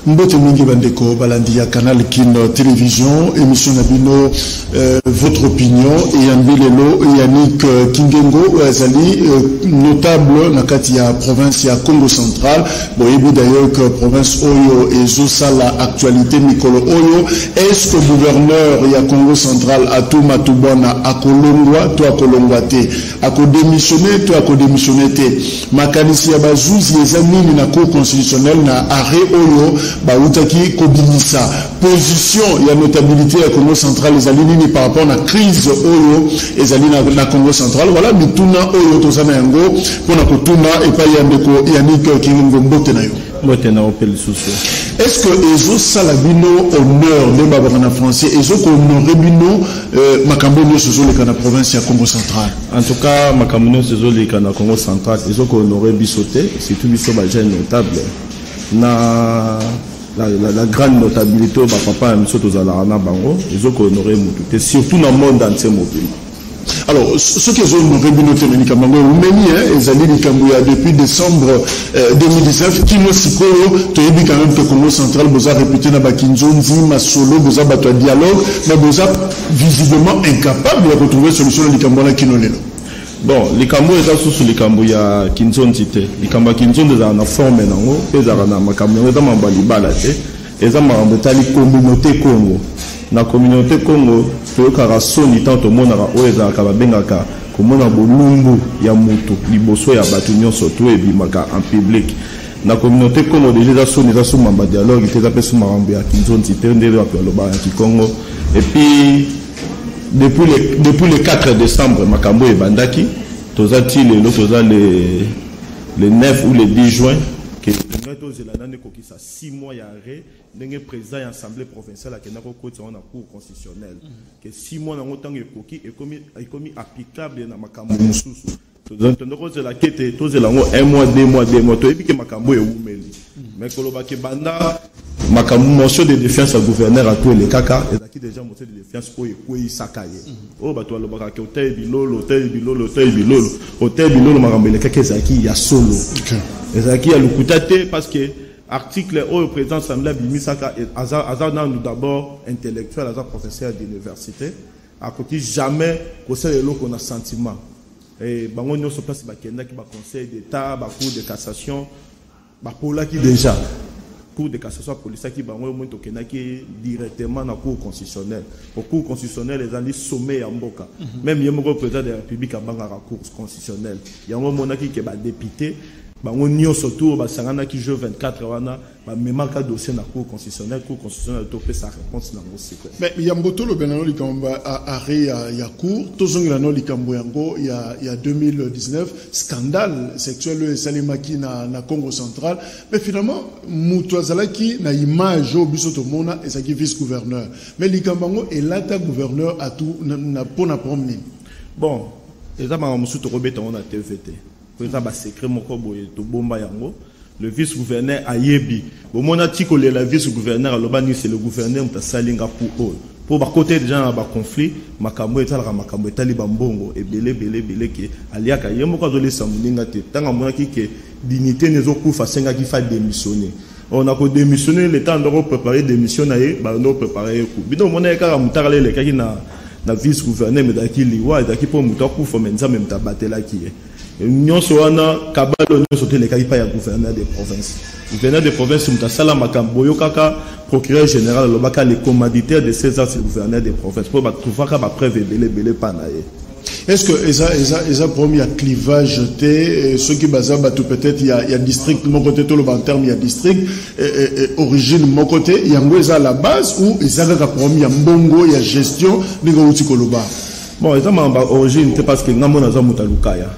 Mbote mingi bandeko balandi ya Canal Kin Télévision, émission Nabino, votre opinion, et Yanbilelo, Yannick Kingengo, Azali, notable, nakati ya province ya Congo Central, boyebi d'ailleurs que province Oyo et Zosala actualité Mikolo Oyo, est-ce que gouverneur ya Congo Central a tout matubona a Kolongwa, toi Kolongwate, a démissionné, toi démissionné te, makanisi ya bazouzi ezamini na cour constitutionnelle na arrêt Oyo, bautaki kobinisa position ya notabilité ya Congo Central ezali nini par rapport à la crise Oyo ezali na Congo Central. Voilà bituna Oyo tozana yango pona kotuna epai ya ndeko Yannick Kingengo mbote na yo. Mbote na opel susu. Est-ce que ezo salabino honneur de babana français ezo ko honorer bino makambo nyoso zo leka na province ya Congo Central? En tout cas makambo nyoso zo leka na Congo Central ezo ko honorer bisoté, c'est tout biso ba jeune notable. La grande notabilité au papa et M. Tozalarana Bango, ils ont honoré Moutou, surtout dans le monde entier mobile. Alors, ce qu'ils ont honoré Binote Ménicamango, ils ont depuis décembre 2019, qui nous s'y tu as dit quand même que Congo Central, vous avez réputé dans Bakinzonzi, Masolo, vous avez battu un dialogue, mais vous avez visiblement incapable de retrouver solution de l'Ikambola qui nous l'est. Bon, les Kambo est sous les Kambo ya Kinzon cité. Les Kambo Kinzon est en forme nango, les Arana Makambo est en balibala té, les Amamba tali communauté Congo. Na communauté Congo, to karaso ni tanto monara oeza kababengaka, komona bolumbu ya mutu, liboso ya batunyo soto et bimaka en public. Na communauté Congo déjà so les asso mamba dialogue, ils appellent sous Marambo ya Kinzon cité, ndé la loba ya Congo. Et puis depuis le 4 décembre, Makambo et Bandaki, Tozati le 9 ou le 10 juin, que le 6 mois arrêt, le président de l'Assemblée provinciale a une cour constitutionnelle. Que 6 mois dans autant est commis applicable dans Makambo. Tozati la quête, un mois, 2 mois, et puis que Makambo est oumeli. Mais que le Banda. Ma motion de défiance au gouverneur à tous les caca et qui déjà motion de défiance pour y sakaye. Oh bah toi le baraka hôtel bilolo marambele kaka zaki ya solo. Ezaki ya lukutate parce que article au président Assemblée bimisaka azar nous d'abord intellectuel azar professeur d'université à côté jamais conseil lo qu'on a sentiment et bango nyo so place bakenda ki ba conseil d'état ba cour de cassation ba pola qui déjà cour de cassation police qui bango moins tokenaki directement na cour constitutionnelle au cour constitutionnelle les alliés sommet en mboka même yemoko président de la République a banga cour constitutionnelle yango monaki ke ba député bango nyo surtout ba sangana ki jeu 24 wana ba memaka dossier na cour constitutionnelle topé sa réponse na mosiko mais yamboto lo benano likamba arrêt ya cour tozongela no likambo yango ya 2019 scandale sexuel et salimaki na Congo Central mais finalement mutu azalaki na image obiso to mona ezaki vice gouverneur mais likambango elata gouverneur à tout na pona promener bon ezama musu to robeta on a TVT. Secret le vice-gouverneur a yebi. Au moment où le vice-gouverneur a lobani, c'est le gouverneur qui a salinga pour côté des gens à conflit, makambo et makambo talibambongo et belé qui aliaka yemoka de l'essamuninga te. Tant à moi qui dignité ne zoku fasenga qui fait démissionner. On a pour démissionner le temps de préparer démissionner, bah on préparer coup. Bidon mon eka mutarale le kaki na vice-gouverneur mais daki liwa daki pour mutaku faut menza même tabatela qui est. Nous sommes Kabalo, nous sommes les gouverneurs des provinces. Gouverneur des provinces, nous sommes Makamboyo Kaka, procureur général, les commanditaires de ces c'est le gouverneur des provinces. Pour trouver la preuve belé panaye. Est-ce que ils promis un clivage ceux qui basent peut-être il y a district de mon côté tout le en terme il y a district origine de mon côté il y a à la base ou ils ont promis un bongo il y a gestion de Koloba. Bon, ils ont origine parce que nous avons Mutalukaya.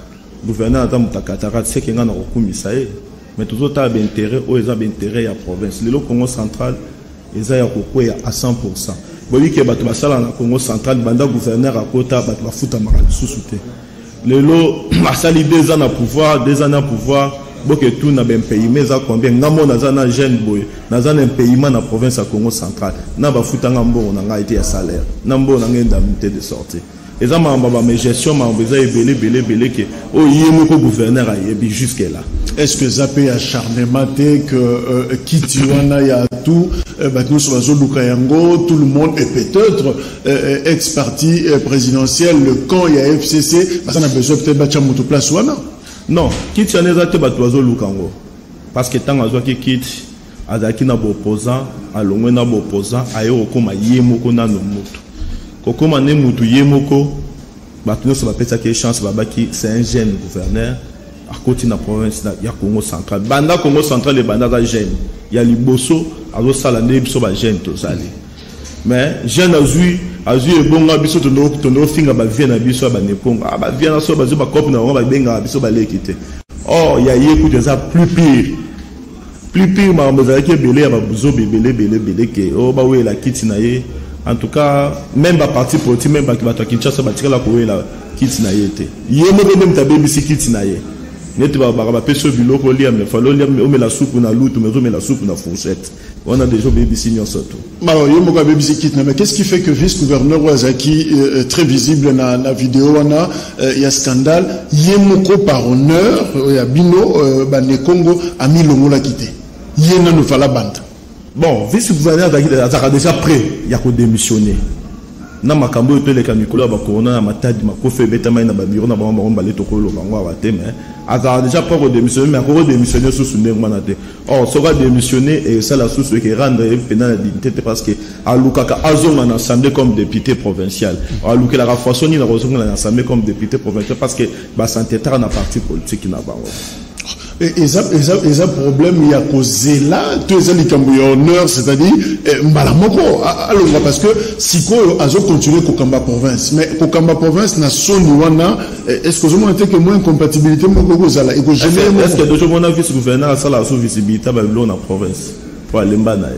Gouverneur Adam Takatara, c'est qu'il y a un commissaire, mais tout autant d'intérêt, ou ils ont intérêt à la province. Le Congo central, ils ont à 100%. Boli que batu basala na Congo central, banda gouverneur à Kota, batu bafuta marali sous-souté. Le lot, basali 2 ans à pouvoir, 2 ans à pouvoir, boke tout na ben pays, mais à combien, namo nazana jeune boy, nazana un paiement na province à Congo central, na bafuta ngambo, on a été à salaire, nambo on a une indemnité de sortie. eza mamba mais gestion mamba eza belé que o yemoko gouverneur ayebi jusque là. Est-ce que Zappé acharnement que Kitiwana ya tout nous sur Lukayango, tout le monde est peut-être ex-parti présidentiel, le camp il y a FCC, parce qu'on a besoin peut-être battre moto place wana. Non, Kitiwana za te batozo Lukango. Parce que tant azo ki kit azaki na bo opposant, alongwe na bo opposant, ayo okoma yemoko na no moto. Kokoma ne mutu yemoko batino so bapesa ke chance babaki c'est un jeune gouverneur à côté de la province ya Congo central. Banda Congo central et banda da jeune. Ya liboso azo sala ne biso ba jeune to sali. Mais jeune azui e bonga biso to no finga ba vie na biso ba neponga. Ah ba vie na so ba zo ba cop na ba benga biso ba lekite. Oh ya yeku déjà plus pire. Plus pire ma mozala ki belé ba buzo belé ke oh ba we la kiti na ye. En tout cas, même la partie politique, même qui va te Kinshasa, va tirer la courée la quitte na yete. Yemo même ta baby si quitte na ye. N'était pas baraba peso bilo pour lire, mais fallo lire, mais on met la soupe na loup, mais on met la soupe na fourchette. On a déjà baby signon surtout. Alors yemo ka baby si quitte na, mais qu'est-ce qui fait que vice-gouverneur Wazaki très visible na vidéo wana il y a scandale, yemo ko par honneur, il y a bino bané Congo a mis le mot la quitter. Yena nous fala bande. Bon, vice-gouverneur a déjà prêt, il y a qu'à démissionner. Na makambo to le kamikolo ba corona na matadi makofe beta mai na ba bureau na ba mbale to kolo bangwa ba te mais a déjà pas démissionner mais encore démissionner sous ndenge manate. Or sera démissionner et ça la source qui rendre pénal la dignité parce que alukaka azonga na assemblée comme député provincial. Aluka la façon ni na rozonga na assemblée comme député provincial parce que ba s'entêter na parti politique na ba. Et ça problème il y a causé là tous les cambo honneur c'est-à-dire mbalamoko alors parce que si quoi azo continuer kokamba province mais kokamba province na soni wana est-ce que vous montrez que moins incompatibilité moko zala et que est-ce que déjà mon vice gouverneur ça la sous visibilité ba na province pour aller mbana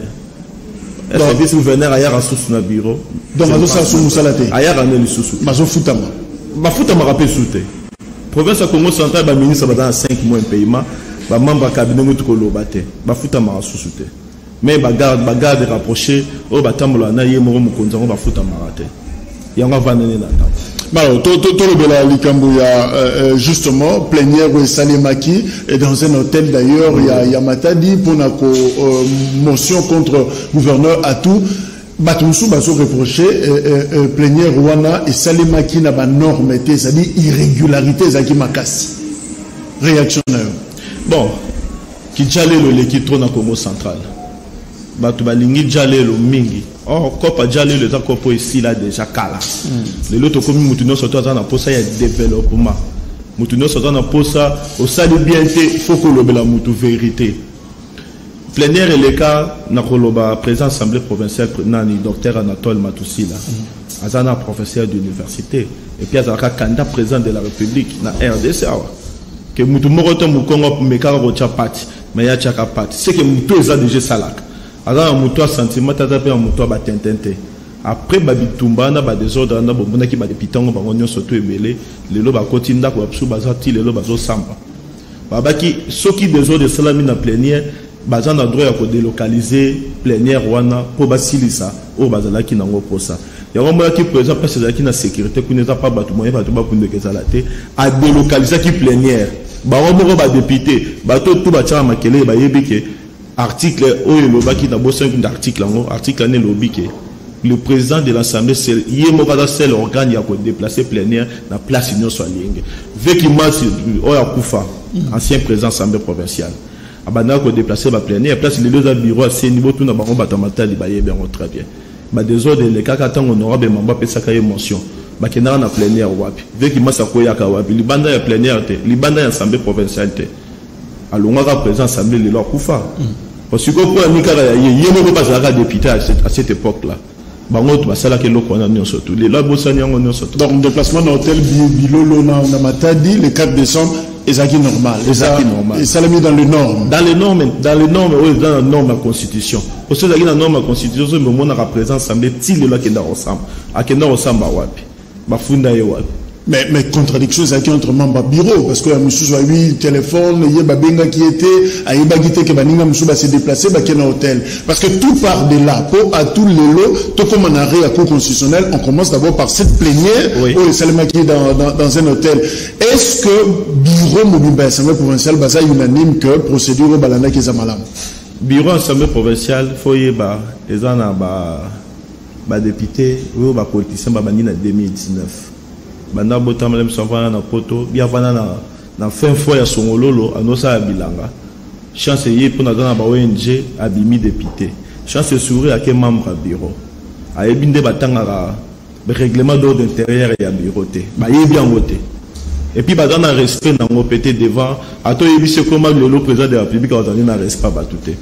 est-ce que vice gouverneur aya ressources na bureau donc azo ça sous musalate aya rane les sous bazo futama ba futama rappel souté province ya Congo central ba ministre ba dans 5 mois de paiement ba membre cabinet mutu ko lobate ba futa ma susute mais ba garde rapproché o ba tambola na ye mo mukonza ba futa marate yanga vanene na ta malo to le bela likambo ya justement plénière de Salemaki et dans un hôtel d'ailleurs il y a Matadi pour na ko motion contre gouverneur Atou Batumsu baso reproché plénière Rwanda et Salemaki na ba norme té c'est-à-dire irrégularité zaki makasi réactionnaire. Bon, qui jalé le l'équipe trop dans Congo central. Batu balingi jalé le mingi. Oh, kopa jalé le takopo ici là déjà kala. Les autres comme mutuno surtout dans la posa il y a développement. Mutuno surtout dans la posa au sali bien té faut que le bela mutu vérité. Plénière et les cas na koloba président assemblée provinciale nani docteur Anatole Matousila. Azana professeur d'université et puis azaka candidat président de la République na RDC. Que mutu moroto mukongo mekara rocha pati mais ya chaka pati c'est que mutu eza déjà salak azana mutu sentiment tata pe mutu ba tentente après ba bitumba na ba désordre na bomona ki ba dépitango bango nyonso to ebele lelo ba kotinda ko absu bazati lelo bazo samba babaki soki désordre salami na plénière bazana droit ya ko délocaliser plénière wana po basilisa o bazala ki nango posa yango moya ki président parce que na sécurité ku neza pas batu moya batu ba kunde kezala te a délocaliser ki plénière ba moko ba député ba to tout ba tcha makele ba yebike article oyo lobaki na bosso d'article ngo article ne lobike le président de l'Assemblée c'est yemo ka seul organe ya ko déplacer plénière na place union soit lingue veki masi oya kufa ancien président Assemblée provinciale abana ko déplacer ba plénière place les deux bureaux à niveau tout na bango batamata li ba yebe ngo très bien ba désordre les kaka tango honorable mamba pesa ka émotion ba kenara na plénière wapi veki masa ko ya ka wapi libanda ya plénière te libanda ya assemblée provinciale te alonga ka président assemblée le leur kufa parce que pour nikara ya yemo ko pas la député à cette époque là bango to basala ke loko na nyo surtout les là bosani yango nyo surtout donc déplacement dans hôtel Bilolo na Matadi le 4 décembre ezaki normal ezaki normal et ça l'a mis dans les normes dans les normes oui dans la norme de la constitution parce que dans la norme de la constitution mais mon représente assemblée ti le là qui est ensemble à qui est ensemble wapi bafunda yo wapi Mais contradiction, c'est entre membres bureau, parce que la monsieur soit lui, téléphone, il y a Babenga qui était, à Ibagite que Baninga monsieur va se déplacer, bah qui est dans hôtel. Parce que tout part de là, pour à tout les lots, tout comme on arrive à cour constitutionnelle, on commence d'abord par cette plénière, oui. où les Salema qui est dans un hôtel. Est-ce que bureau mobile assemblée provinciale, bah ça unanime que procédure au balanda qui est à malam? Bureau assemblée provinciale, faut y bah, les en a bah député, ou bah politicien, bah bani en 2019. Banda botama lem savana na poto bia vana na fin fois ya songololo anosa bilanga chance yi pour na ba ONG abimi député chance sourire à quel membre bureau a ebinde batanga le règlement d'ordre intérieur ya bureau te ba yebi en voté et puis dans un respect na ngopete devant ato yebi se comme le président de la République a donné na respect ba touté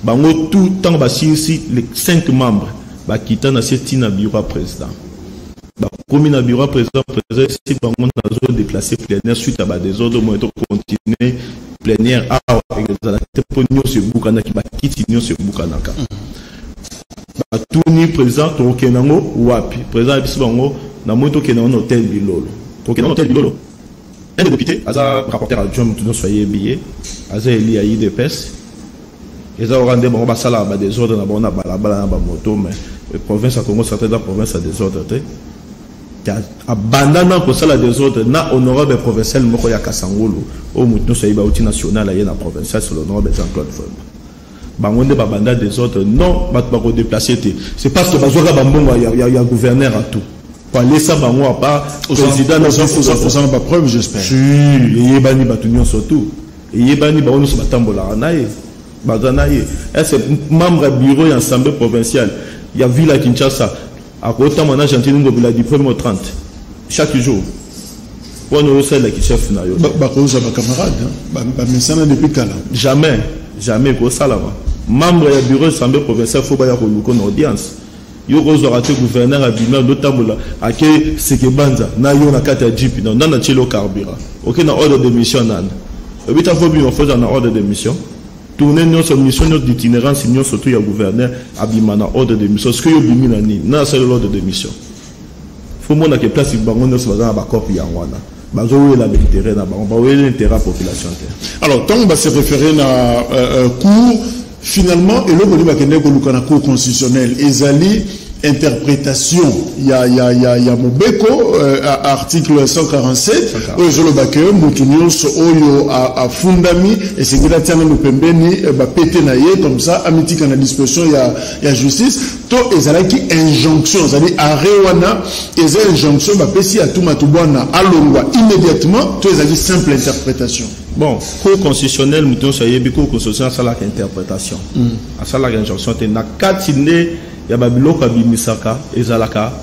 bango tout temps ba si les 5 membres ba quitter na setina bureau président. Comme le bureau président, si on a déplacé plénière suite à des ordres, on va continuer plénière à ce Bukana qui va quitter ce Bukanaka. Tout ni président, ton Kenango ou Api, président Bisbango, n'a moto Kenan hôtel Bilolo. Ton Kenan hôtel Bilolo. Un des députés, Aza rapporteur adjoint, tout soyez billets, Aza Eli à IDPS. Ils ont rendu bon basala des ordres, on a balabala moto, mais la province a commencé à la province à des ordres. Abandonnant pour ça la des autres na honorable provincial moko ya Kasangolo au mutno soyiba outil national ya na provincial sur l'honorable Jean-Claude Vemba bangonde ba banda des autres non ba ko déplacer c'est parce que bazoka bambongo ya gouverneur à tout pour laisser bango à pas président na faisant pas preuve j'espère si yebani batunyo surtout yebani ba ono so batambola naye bazanaye est membre bureau et assemblée provinciale il y a ville à Kinshasa. À côté de la Gentine, du 1er au 30. Chaque jour. Pour nous, c'est là qui chef. Jamais. Jamais. Pour ça, là. Membre du bureau de l'Assemblée provinciale, il faut pas une audience. Il y a un gouverneur à Bimel, notamment à qui c'est que Banza, n'a eu une carte à Jeep, dans le Tchelo Carbira. Aucun ordre de mission. Et puis, il faut bien faire un ordre de mission. Tourner notre mission, notre itinérance, nous surtout le gouverneur abimana ordre de mission. Ce que vous bimina ni, non c'est l'ordre de mission. Faut mon que place il bangon nous faisons ba copie en wana. Bazo la l'intérêt na ba on va l'intérêt population. Alors tant on va se référer na cours finalement et le boni ba kende ko lukana cour constitutionnel ezali interprétation il y a Mobeko article 147 je le baké mutunyo so oyo a fundami et c'est que là tiens nous pembeni ba pété naie comme ça amitika na disposition il y a justice to ezala ki injonction ezali arewana ezali injonction ba pesi atuma tubwana alongwa immédiatement to ezali simple interprétation. Bon, cour constitutionnel mutunyo so yebi cour constitutionnel ça la interprétation ça la injonction te na katine ya babiloko bimisaka ezalaka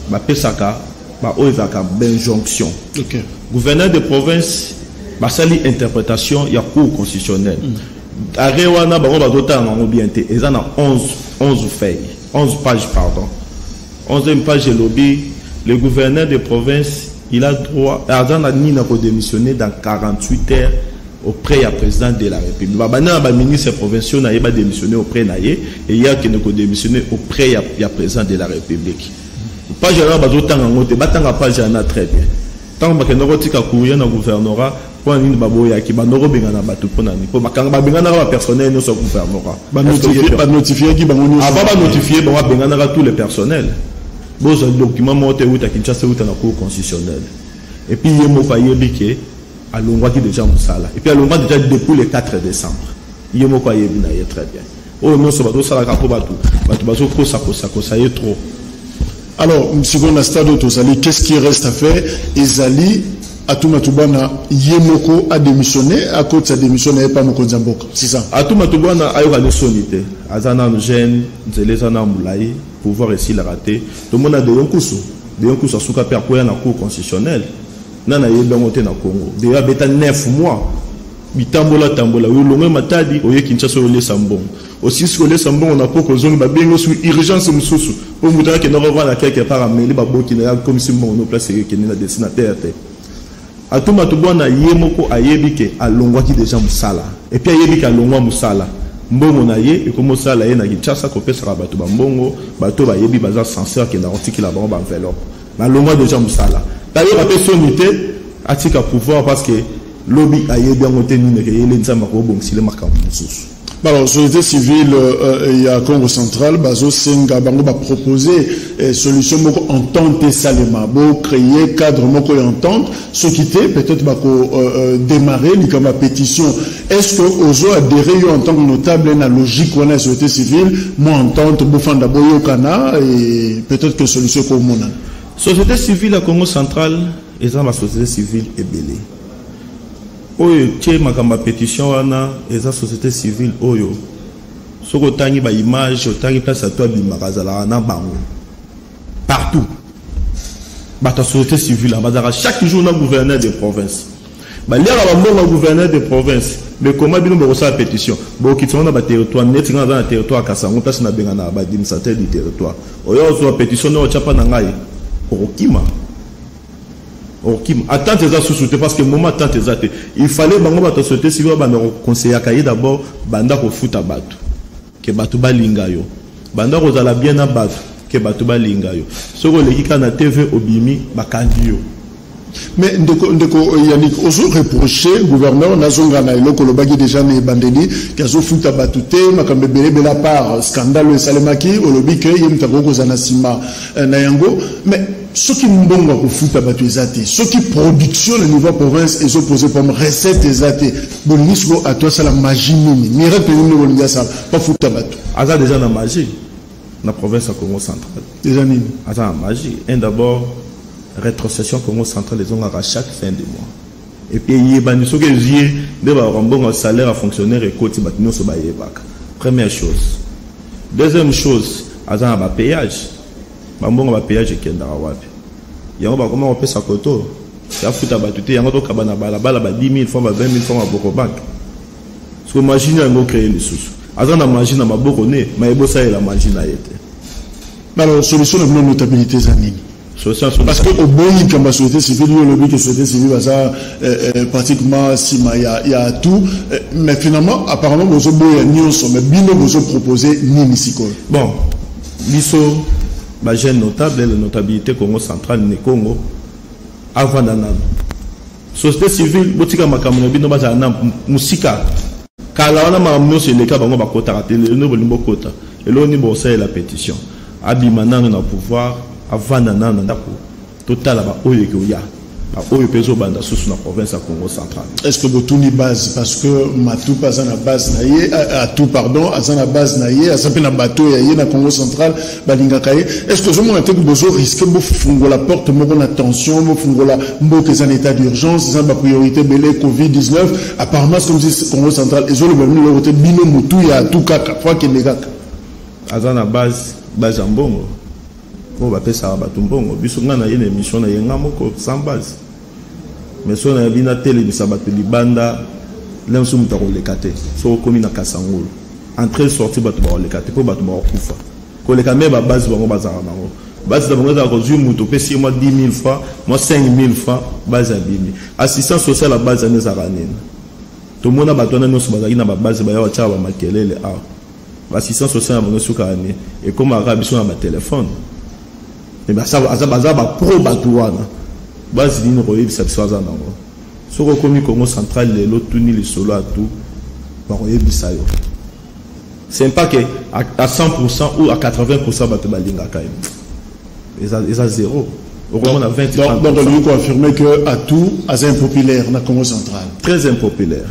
ba pesaka ba oezaka benjonction. OK. Gouverneur de province ba sali interprétation ya cour constitutionnelle. Arewana ba on va doter en bien té ezana 11 feuilles, 11 pages pardon. 11e page de lobby, le gouverneur de province il a droit à nina ko démissionner dans 48 heures auprès du président de la République. Le ministre provincial n'a pas démissionné auprès de et il y a qui n'a pas démissionné auprès du président de la République. Pas général, pas général très bien. Tant que nous avons courrier dans le gouvernorat, pour une baboya qui va nous rebenga na batu pour nani. Pour quand babenga na personnel nous sommes gouvernorat. Pas notifier qui va nous. Avant pas notifier, on va benga na tout le personnel. Bon, ce document monté où ta Kinshasa où ta na cour constitutionnelle. Et puis il y a mon payer biqué. À l'ongwa qui déjà Moussala. Et puis à l'ongwa déjà depuis le 4 décembre. Il y a très bien. Oh non, ça va tout ça la capo batou. Batou batou ça y est trop. Alors, seconde stade Tozali, qu'est-ce qui reste à faire? Ezali, Atumatubana, Yemoko a démissionné, à cause de sa démission, n'est pas Moko Nzamboka. C'est ça. Atumatubana a eu la solité. Azana Ngen, Zelezana Moulaye, pouvoir ici la rater. Tout le monde a de Yonkusu. De Yonkusu a souka percoya dans la cour constitutionnelle. Nana yeba ngote na Congo déjà beta 9 mois bitambola tambola yo longo matadi oye Kinshasa ole sambon aussi sur le sambon on a pas que zone ba bengo sur urgence mususu o mutaka ke na revoir quelque part ameli ba boki na comme si mon no place ke na destinataire te atuma to bona yemoko ayebi ke alongwa ki déjà musala et puis ayebi ke alongwa musala mbongo na ye et comme ça la ye na Kinshasa ko pesa bato ba mbongo bato ba yebi baza censeur ke na article la ba enveloppe malonga déjà musala d'ailleurs après son unité atika pouvoir parce que lobby aye bien monter ni que yele nzamba ko bon sile makambo mususu. Alors, société civile, il y a Congo central, Bazo Senga, Bango va proposer solution moko entente salema, bo créer cadre moko entente, ce qui était peut-être bako démarrer ni comme la pétition. Est-ce que Ozo adhérer en tant que notable na logique on a société civile, moi entente bo fanda boyo kana et peut-être que solution ko mona. Société civile à Congo central, et ça ma société civile est belée. Oyo tie makamba pétition wana eza société civile oyo soko tangi ba image otangi place à toi bimakazala na bango partout bata société civile bazara chaque jour na gouverneur de province ba lera ba mbongo gouverneur de province mais comment bino ba sa pétition bo kitona ba territoire net nga na territoire kasango place na benga na ba administrateur du territoire oyo so pétition no chapa na ngai okima. Attends tes sous-soutés parce que moment attends tes athées. Il fallait bango bato société civile banda conseiller akaye d'abord banda ko futa bato ke bato balinga yo banda ko zala bien na bato ke bato balinga yo soko lekika na TV obimi bakandi yo. Mais ndeko Yannick ozo reprocher gouverneur nazonga na eloko lobaki déjà ne bandeli kazo futa bato te makambe bela part scandale salemaki olobi ke yemta ko zana sima na yango mais ce qui mbongo ko futa bato ezate ce qui production le niveau province est opposé comme recette ezate bonisco à toi ça la magie nini miracle nini bolinga ça pas futa bato aza déjà na magie na province à Congo central déjà nini aza na magie et d'abord rétrocession Congo central les ont à chaque fin de mois et puis yebani soki ezie de ba mbongo salaire à fonctionnaire et koti batino so ba yebaka première chose deuxième chose aza na ba péage mbongo ba péage kenda wapi yango ba comment on peut sa koto ya futa batute yango to kabana bala ba 10 000 fois ba 20 000 fois ba boko bank parce que machine yango créer les sous aza na machine na maboko ne maebo sa la machine a été alors solution de notabilité zanini parce que au bon il comme la société civile le but que société civile ça pratiquement il y a tout mais finalement apparemment vous avez nyonso mais bino vous proposer nini siko bon biso ba jeune notable la notabilité Congo central ne Congo avant nana société civile botika makambo bino baza na musika kala wana makambo c'est le cas bango bakota ratele no bolimbo kota eloni bo ça la pétition abimana na pouvoir avant nana ndako total ba oyo ke ya ba oyo peso banda sous na province à Congo central. Est-ce que botuni base parce que matou pas na base naie à tout pardon azana base naie a sape na bateau ya na Congo central balinga kaye est-ce que je monte que bozo risque bo fungo la porte moko na tension bo fungo la mboke en état d'urgence ça ba priorité belé Covid-19 apparemment comme si Congo central et zo le bami le côté bino mutu ya tout kaka fois que les azana base ambongo on va faire ça batumbongo biso ngana yene émission na yenga moko sans base mais so na bina télé bisa batu libanda lenso mutako lekate so komi na kasangolo entrer sortir batu ba lekate po batu ba kufa ko leka me ba base bango bazara bango base da bango za ko zu muto pesi moi 10 000 fois moi 5 000 fois base a bimi assistance sociale à base ne za ranene to mona batu na noso bazaki na ba base ba ya wacha ba makelele a assistance sociale bango suka ne et comme arabe so na ba téléphone et bien ça va pro batouana base d'une royaume satisfaisant nango soko komi Congo central les l'autre ni les solo à tout ba royaume bisayo c'est pas que à 100% ou à 80% batu balinga kai et ça zéro au moins on a 20 donc on peut affirmer que à tout assez impopulaire na Congo central très impopulaire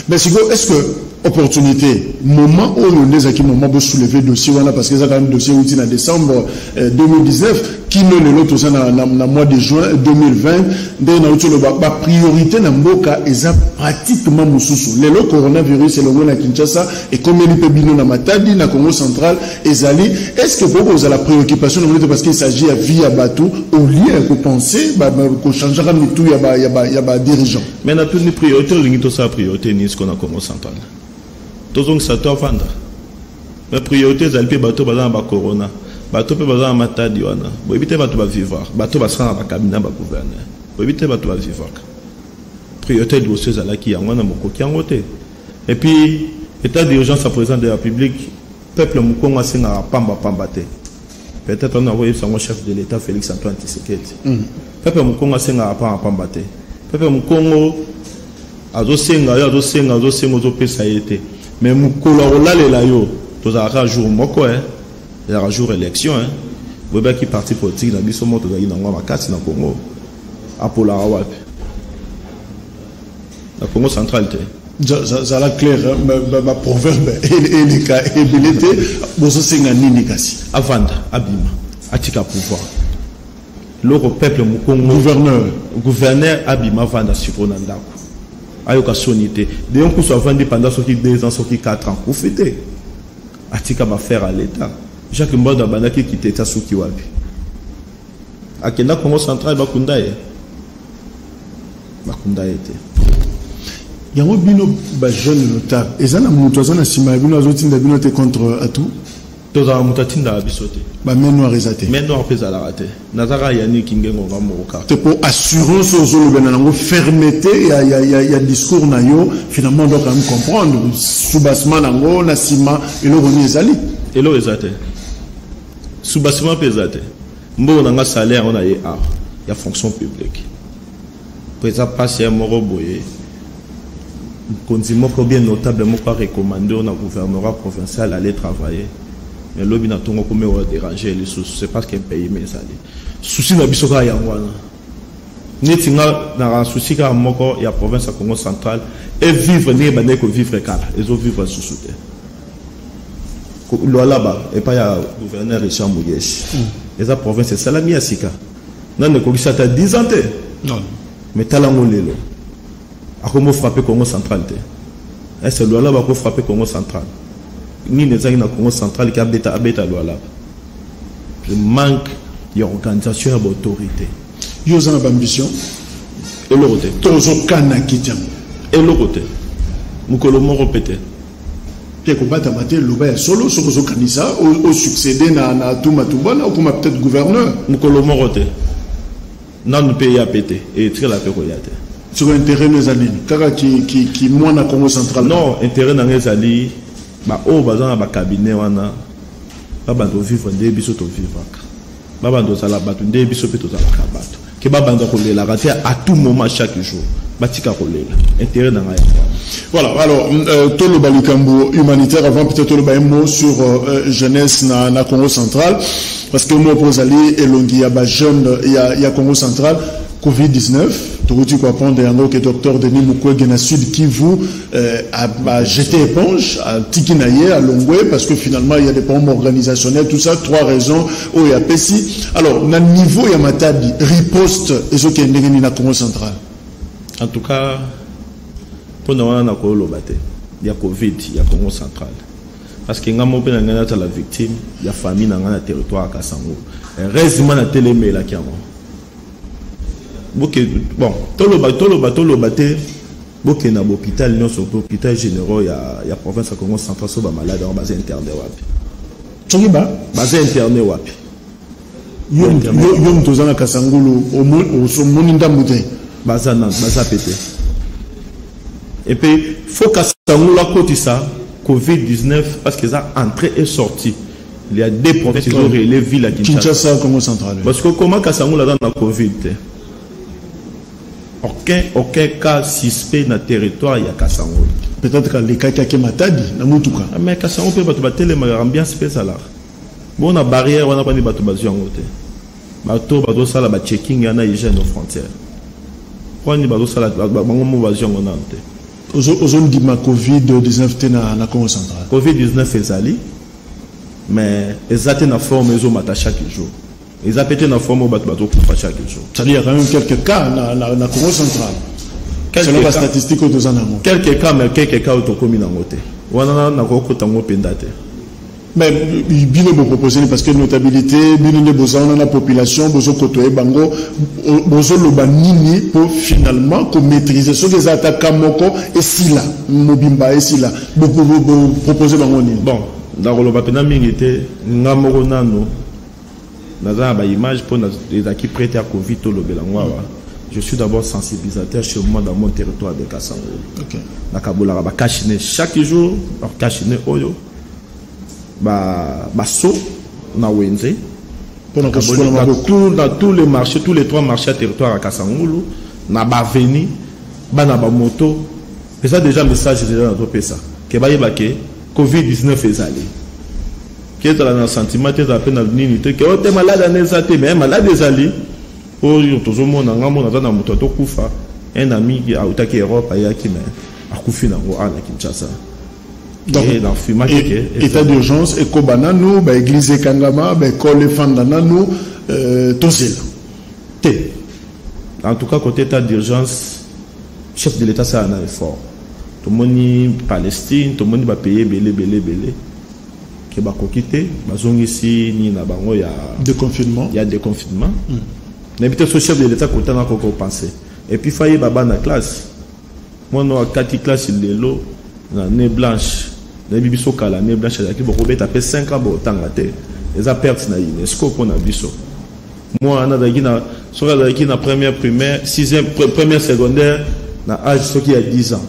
mais est-ce que opportunité moment où on est à moment pour soulever dossier voilà parce que ça quand même dossier où en décembre 2019 qui ne le l'autre ça dans mois de juin 2020 dans la priorité na mboka est pratiquement mususu le coronavirus et le na Kinshasa et comme il peut bino na Matadi na Congo central ezali est-ce que vous avez la préoccupation parce qu'il s'agit à vie à bateau au lieu que penser qu'on changera tout il y a dirigeant mais na toute priorité l'ingito sa priorité ni ce qu'on a Congo central tozong sa to vendre la priorité zalpe bateau bazana ba corona bateau pe bazana Matadi wana bo éviter bateau ba vivre bateau ba sera na cabinet ba gouverneur bo éviter bateau ba vivre priorité de dossier zala ki yango na mokoki yango te et puis état d'urgence à président de la République peuple mukongo asenga pamba te peut-être on a envoyé son chef de l'État Félix Antoine Tshisekedi. Peuple Mukongo senga apa pambate. Peuple Mukongo azo senga zo pesa yete. Mais mukolo olalela yo tozaka jour moko il y a un jour élection vous avez qui parti politique na biso moto za ina ngwa makasi na Congo apola wapi la Congo centrale ça la clair ma proverbe et les cas ébélité boso senga nini kasi avanda abima atika pouvoir le peuple mukongo gouverneur abima vanda sipona ndako ayoka sonité de on soit vandi pendant ce qui 2 ans ce qui 4 ans profiter atika ba faire à l'état Jacques Mbonda banaki quitté ta souki wapi akenda Congo central bakunda ye te yango bino ba jeune notable ezana mutu azana sima bino azotinda bino te contre atout toza mutatinda bisote ba main noire ezate main noire pesa la raté nazara yani kingengo ngamoka te pour assurance aux lobena nango fermeté il y a discours na yo finalement on doit quand même comprendre soubassement nango na sima elo roni ezali elo ezate soubassement pesate mbo nanga salaire on a y a fonction publique président passer moro boye continuement bien notable moko recommandé on a gouvernement provincial aller travailler mais lobi na tongo comme on déranger les sous c'est parce qu'un pays mais ça souci na biso ka yangwana netinga na souci ka moko ya province Congo centrale et vivre ne ba ne ko vivre kala et vivre sous soute lo là-bas et pas ya gouverneur Richard Mugeshi les province c'est salami asika nan ne ko kisata 10 ans non mais talango lelo akomo frapper Congo central te est-ce lo là-bas ko frapper Congo central ni les gens na Congo central qui abeta lo là je manque d'organisation et d'autorité yo za ambition et le côté tozo kana kitam et le côté mukolo mo répéter te ko bata maté loba solo sokozo kanisa au succéder na Touma Toubana ou comme peut-être gouverneur mukolo mo roté nan pays a pété et très la péro yate sur intérêt les amis kaka qui moi na Congo central non intérêt na les ali ba o bazana ba cabinet wana ba bando vivre nde biso to vivre ba bando sala batu nde biso pe to sala kabato ke ba bando ko lela raté à tout moment chaque jour batika ko lela intérêt na ngaya voilà alors tout le balikambo humanitaire avant peut-être le baimo sur jeunesse na Congo central parce que moi posali elongi ya ba jeune ya Congo central Covid-19 tu quoi prendre un que docteur Denis Mukwege na Sud Kivu a jeté éponge à Tikinaye à Longwe parce que finalement il y a des problèmes organisationnels tout ça 3 raisons au ya pesi alors na niveau ya matadi riposte ezo ke ndengeni na Congo central en tout cas pour nous na ko lobate ya Covid ya Congo central parce que ngamo pe na ngana ta la victime ya famille na ngana territoire Kasango heureusement na télémé la kiamo bon tolo bate boké na hôpital non so hôpital généraux ya province ya Congo central so ba malade en base interne wapi tsoki base interne wapi yom tozana Kasangulu au so moninda mute base pété et puis faut Kasangulu la côté ça Covid-19 parce que ça entrée et sortie il y a des provinces qui ont les villes à Kinshasa Congo central parce que comment Kasangulu dans la Covid aucun cas suspect dans le territoire il y a Kassango. Peut-être que les cas qui matadi na mutuka. Mais Kassango peut battre telle ambiance spéciale. Bon na barrière on a pas ni battre bazio ngote. Bato sala ba checking yana hygiène aux frontières. Kwa ni bato sala bango mo bazio ngonante. Ozone di ma Covid-19 na Congo central. Covid-19 ezali mais ezate na forme ezo mata chaque jour. Ils ont pété dans la forme où ils ont chaque jour. C'est-à-dire qu'il y a quand même quelques cas dans la Congo centrale. Selon la statistique, quelques cas, mais quelques cas au commun en côté. On a un pendate. Mais il faut proposer parce que notabilité, il y a la population, il y a bango, il pour finalement maîtriser ce que les attaques et si là, Mobimba et si là, vous proposez bango. Bon, dans le Bapena Mingité, nous avons une image pour les acquis prêtés à Covid. Je suis d'abord sensibilisateur chez moi dans mon territoire de Kassango. Chaque jour, so na wenze dans tous les marchés, tous les 3 marchés à territoire à Kasangulu, na baveni, na moto. Et ça déjà message déjà dans notre pays ça. Que Covid-19 est allé. Qui est dans le sentiment, qui est à peine à l'unité, que tu es malade à Nezate, mais malade des alliés. Oh, tout le monde a un ami qui a été en Europe, il a Koufi na Kinshasa. Donc, état d'urgence, Ekobana nous, église Kangama, Kole Fandana nous, Tozela. En tout cas, côté état d'urgence, chef de l'État, ça a un effort. Tout le monde Palestine, tout le monde va payer belé. Qui va quitter, ici, ni na bango, il y a déconfinement. Il y a déconfinement. Mais peut-être ce chef de l'État, quand on a encore pensé. Et puis, il faut y avoir la classe. Moi, on a 4 classes, il est là, la nez blanche. La bibiso kala nez blanche, il y a qui va taper 5 ans pour tant rater. Les pertes na UNESCO pour na biso. Moi, on a na première primaire, 6e, première secondaire, na âge ce qui a 10 ans.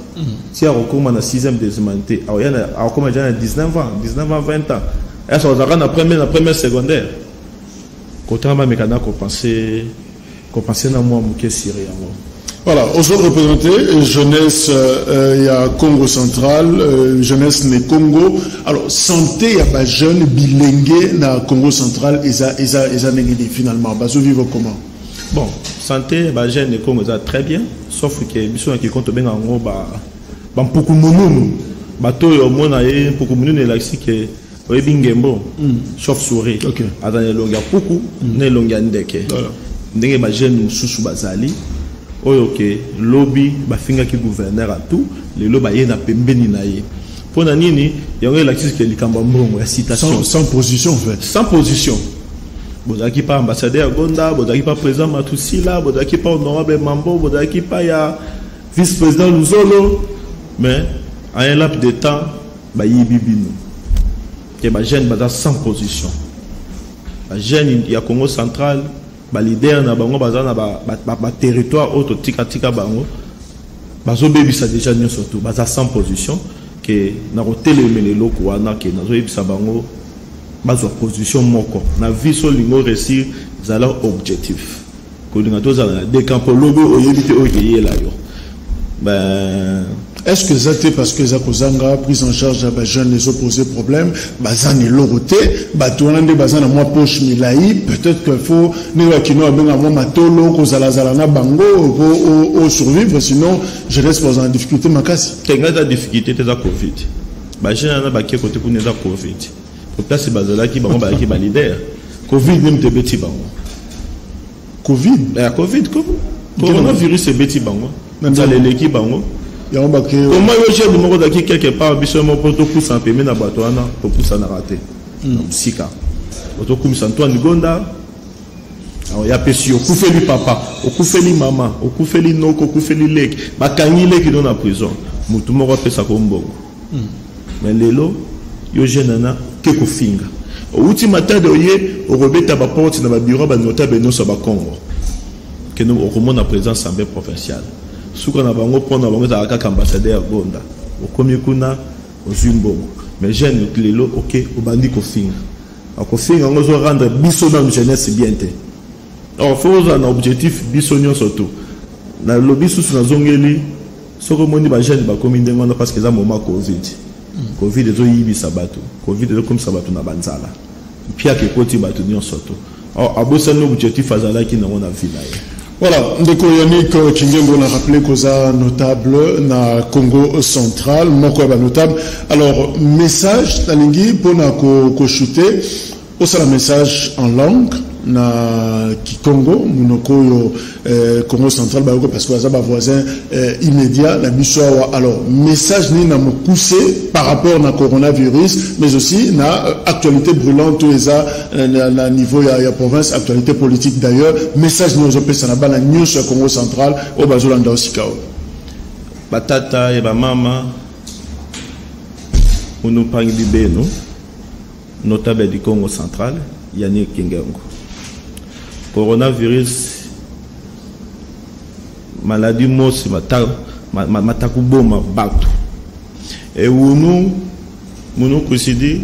Si on recommande na 6e déshumanité, alors il y a recommande déjà 19 ans, 20 ans. Et ça on a na première secondaire. Quand on a mécanique compenser na moi muké syrien. Voilà, aux autres représentés, jeunesse, il y a Congo central, jeunesse né Congo. Alors, santé, il y a pas jeune bilingue dans Congo central, et ça finalement. Vous vivez comment? Bon, santé, bah, jeune né Congo, ça très bien, sauf que, bisous, qui compte bien en gros, beaucoup de monde, bateau, au moins, beaucoup de monde, là, ici, que, oui, bingembo, chauve-souris, attends, les longueurs, beaucoup, les longueurs, ndeke, ndeke, bah, jeune, sous bazali. Ok, lobby, bafinga qui gouverneur à tout, les lobby na pembeni na ye. Pour nanini, il y a l'actif qui est l'ikambambongo, la citation. Sans position, en fait. Sans position. Bodaki pas ambassadeur Gonda, bodaki pas président Matousila, bodaki pas honorable Mambo, bodaki pas ya vice-président Luzolo. Mais, à un laps de temps, yibibino. Que ba jeune bada sans position. La jeune, il y a Congo central. Leader na bango bazana ba territoire auto tika bango bazo bebisa déjà nyo surtout baza sans position que na hoteleme le loko wana que nazo bebisa bango bazo position moko na viso lingo réussir zala objectif ko linga to zala de campo logo oyebite oyeye la yo est-ce que ça parce que ça kozanga prise en charge à jeunes les opposés problème bazan et loroté batourande bazan à moi poche milai peut-être qu'il faut nous akino abenga moi matolo kozala zala na bango au survivre sinon je reste en difficulté makasi tenga da difficulté te za covid ba jeune na ba ki côté pour neza covid pour place bazala ki bango ba ki ba leader covid même te beti bango covid coronavirus et beti bango dans l'équipe bango. Comment je me demande quelque part, pour tout pousser un peu, mais pour pousser un raté. Sika. Pour tout Antoine Gonda. Il y a Pessi, au Koufeli papa, au Koufeli maman, au Koufeli noko, au Koufeli lek, Bakangile qui donne la prison. Moutoumoro fait ça comme bon. Mais l'élo, yo jeune que Kofinga. Au ultime matin de yé, au rebête à ma porte, dans ma bureau, notable non, ça va Congo. Que nous remontons à présence assemblée provinciale. Ce qu'on a prendre ambassadeur Gonda au Komikuna au Zimbabwe mais jeune lelo ok au bandi kofinga akofinga ngozo rendre biso dans jeunesse bien té alors faut un objectif bisonio surtout na lobby sous na zongeli soko moni ba jeune ba kominde ngona parce que za moment covid ezo yibi sabato covid ezo comme sabato na banzala pia ke koti bato nyo surtout alors abosa no objectif azala ki na ngona vila. Voilà, ndeko Yannick Kingengo l'a rappelé causa notable na Congo central, moko ba notable. Alors message talingi pona ko shooter, osa la message en langue na Kikongo, munoko yo Congo central ba parce que ça ba voisin immédiat na bisoa. Alors message ni na mo pousser par rapport na coronavirus, mais aussi na actualité brûlante tout ça na niveau ya province, actualité politique d'ailleurs. Message ni aux opesa na bana news sur Congo central au bazolanda osikao. Batata et ba mama nous parle bibeno notable du Congo central Yannick Kingengo. Coronavirus maladie mosi matakuboma batu et nous kusidi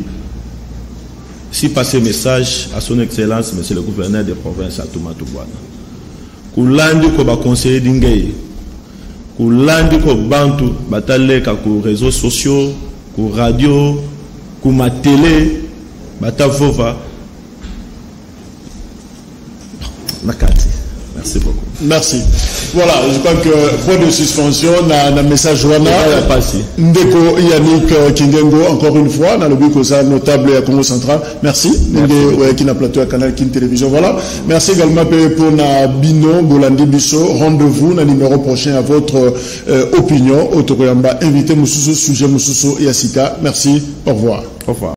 si passer message à son excellence monsieur le gouverneur de province à Toumata Bwana kulandi ko ba conseiller d'ingay kulandi ko bantu bataleka ko réseaux sociaux ko radio ko ma télé batavova nakati. Merci beaucoup. Merci. Voilà, je crois que point de suspension, na message wana. Ndeko Yannick Kingengo, encore une fois, dans le but que ça notable à Congo Central. Merci. Qui n'a plateau à Canal Kin Télévision. Voilà. Merci également pour na Bino Bolandi Bisso. Rendez-vous dans le numéro prochain à votre opinion. Autokoyamba, invité Moussousso, sujet Moussousso et Asika. Merci. Au revoir. Au revoir.